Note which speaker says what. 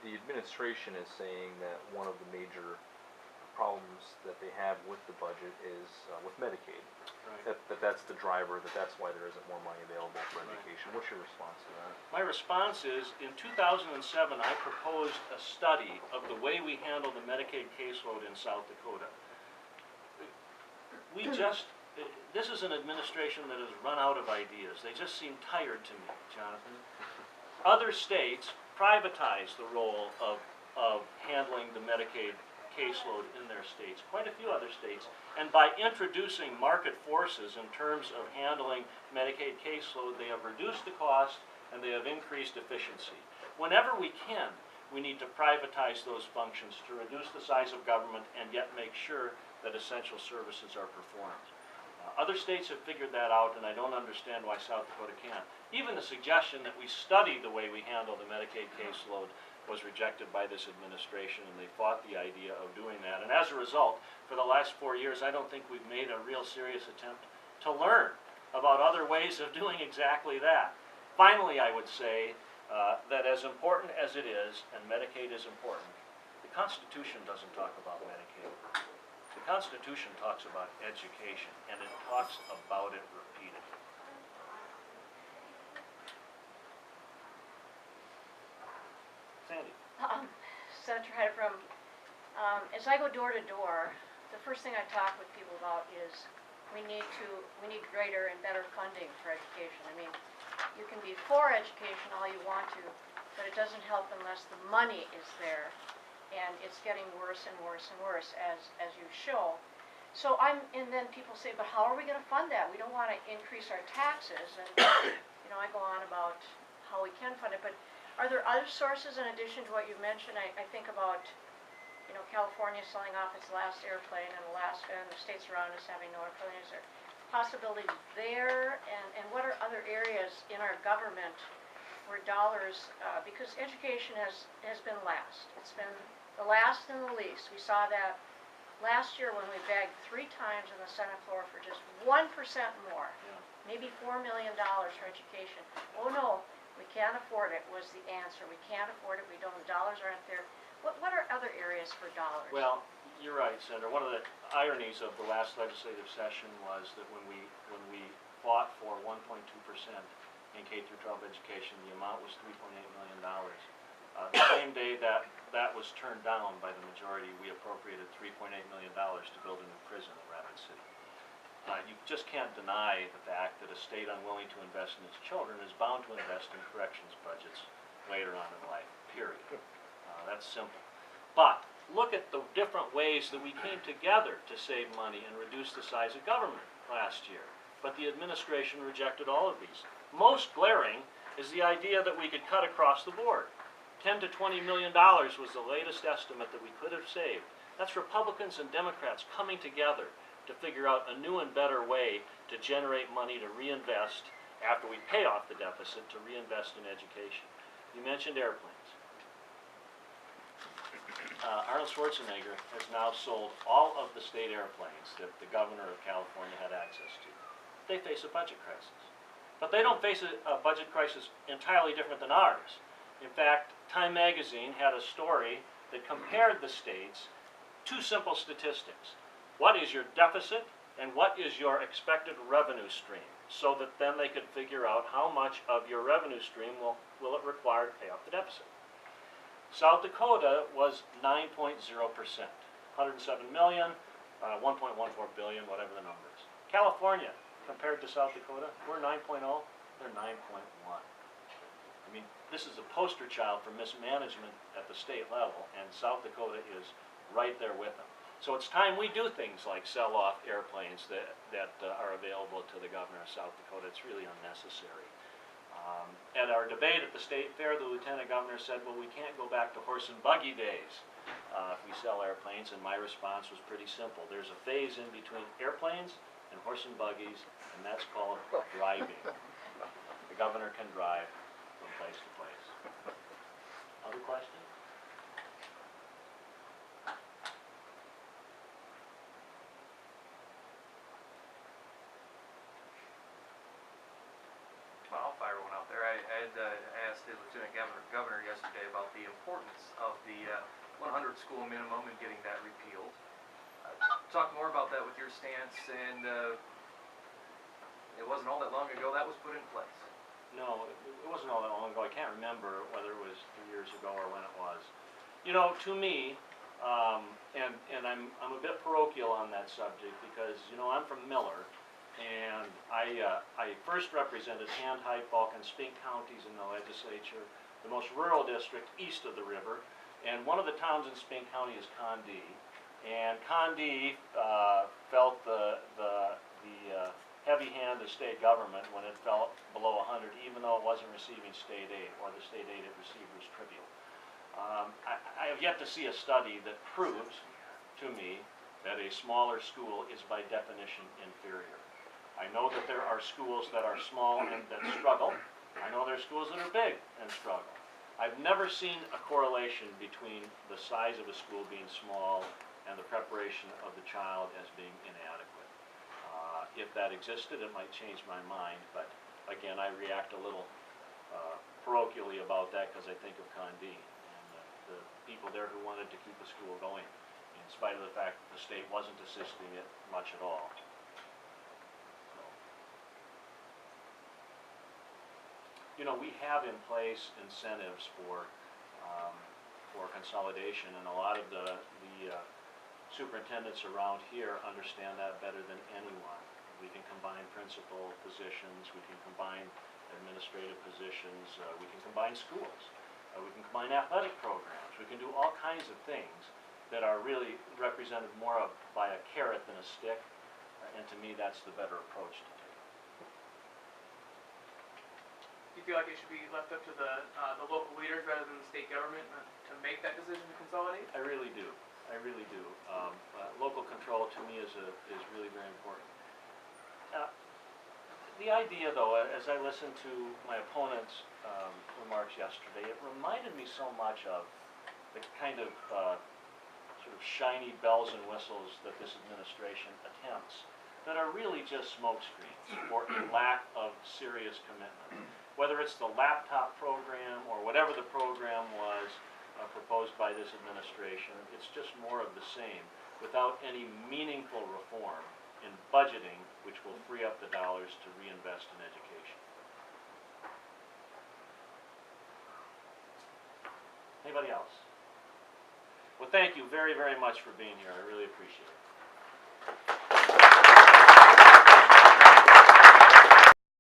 Speaker 1: the administration is saying that one of the major problems that they have with the budget is with Medicaid.
Speaker 2: Right.
Speaker 1: That's the driver, that's why there isn't more money available for
Speaker 2: Right.
Speaker 1: education. What's your response to that?
Speaker 2: My response is, in 2007, I proposed a study of the way we handle the Medicaid caseload in South Dakota. This is an administration that has run out of ideas. They just seem tired to me, Jonathan. Other states privatize the role of handling the Medicaid caseload in their states, quite a few other states, and by introducing market forces in terms of handling Medicaid caseload, they have reduced the cost and they have increased efficiency. Whenever we can, we need to privatize those functions to reduce the size of government and yet make sure that essential services are performed. Other states have figured that out, and I don't understand why South Dakota can't. Even the suggestion that we study the way we handle the Medicaid caseload was rejected by this administration, and they fought the idea of doing that. And as a result, for the last 4 years, I don't think we've made a real serious attempt to learn about other ways of doing exactly that. Finally, I would say that as important as it is, and Medicaid is important, the Constitution doesn't talk about Medicaid. The Constitution talks about education, and it talks about it repeatedly. Sandy.
Speaker 3: Senator Heidebrum, as I go door to door, the first thing I talk with people about is we need greater and better funding for education. I mean, you can be for education all you want to, but it doesn't help unless the money is there, and it's getting worse and worse and worse as you show. So and then people say, but how are we going to fund that? We don't want to increase our taxes, and I go on about how we can fund it, but are there other sources in addition to what you mentioned? I think about, California selling off its last airplane, and Alaska and the states around us having no airplanes. Is there possibility there? And what are other areas in our government where dollars, because education has been last. It's been the last and the least. We saw that last year when we begged 3 times on the Senate floor for just 1% more, maybe $4 million for education. Oh no. We can't afford it was the answer. We can't afford it. We don't. The dollars aren't there. What are other areas for dollars?
Speaker 2: Well, you're right, Senator. One of the ironies of the last legislative session was that when we fought for 1.2% in K through 12 education, the amount was $3.8 million. The same day that was turned down by the majority, we appropriated $3.8 million to build a new prison in Rapid City. You just can't deny the fact that a state unwilling to invest in its children is bound to invest in corrections budgets later on in life, period. That's simple. But look at the different ways that we came together to save money and reduce the size of government last year. But the administration rejected all of these. Most glaring is the idea that we could cut across the board. $10 to $20 million was the latest estimate that we could have saved. That's Republicans and Democrats coming together to figure out a new and better way to generate money to reinvest after we pay off the deficit, to reinvest in education. You mentioned airplanes. Arnold Schwarzenegger has now sold all of the state airplanes that the governor of California had access to. They face a budget crisis. But they don't face a budget crisis entirely different than ours. In fact, Time magazine had a story that compared the states, 2 simple statistics. What is your deficit and what is your expected revenue stream, so that then they could figure out how much of your revenue stream will it require to pay off the deficit. South Dakota was 9.0%, 107 million, 1.14 billion, whatever the number is. California, compared to South Dakota, we're 9.0, they're 9.1. I mean, this is a poster child for mismanagement at the state level, and South Dakota is right there with them. So it's time we do things like sell off airplanes that are available to the governor of South Dakota. It's really unnecessary. At our debate at the state fair, the lieutenant governor said, well, we can't go back to horse and buggy days if we sell airplanes, and my response was pretty simple. There's a phase in between airplanes and horse and buggies, and that's called driving. The governor can drive from place to place. Other questions?
Speaker 4: Well, I'll fire one out there. I had asked the lieutenant governor yesterday about the importance 100 school minimum and getting that repealed. Talk more about that with your stance, and it wasn't all that long ago that was put in place.
Speaker 2: No, it wasn't all that long ago. I can't remember whether it was 3 years ago or when it was. You know, to me, and I'm a bit parochial on that subject because, you know, I'm from Miller, and I first represented Hand, Hyde, Bulk, and Spink counties in the legislature, the most rural district east of the river, and one of the towns in Spink County is Condie. And Condie felt the heavy hand of state government when it fell below 100, even though it wasn't receiving state aid, or the state aid it received was trivial. I have yet to see a study that proves to me that a smaller school is by definition inferior. I know that there are schools that are small and that struggle. I know there are schools that are big and struggle. I've never seen a correlation between the size of a school being small and the preparation of the child as being inadequate. If that existed, it might change my mind, but again, I react a little parochially about that because I think of Condie and the people there who wanted to keep the school going, in spite of the fact that the state wasn't assisting it much at all. So, you know, we have in place incentives for consolidation, and a lot of the superintendents around here understand that better than anyone. We can combine principal positions, we can combine administrative positions, we can combine schools, we can combine athletic programs, we can do all kinds of things that are really represented more by a carrot than a stick, and to me that's the better approach to take.
Speaker 5: Do you feel like it should be left up to the local leaders rather than the state government to make that decision to consolidate?
Speaker 2: I really do. I really do. Local control to me is really very important. The idea, though, as I listened to my opponent's remarks yesterday, it reminded me so much of the kind of sort of shiny bells and whistles that this administration attempts that are really just smoke screens or a lack of serious commitment. Whether it's the laptop program or whatever the program was proposed by this administration, it's just more of the same without any meaningful reform in budgeting, which will free up the dollars to reinvest in education. Anybody else? Well, thank you very, very much for being here. I really appreciate it.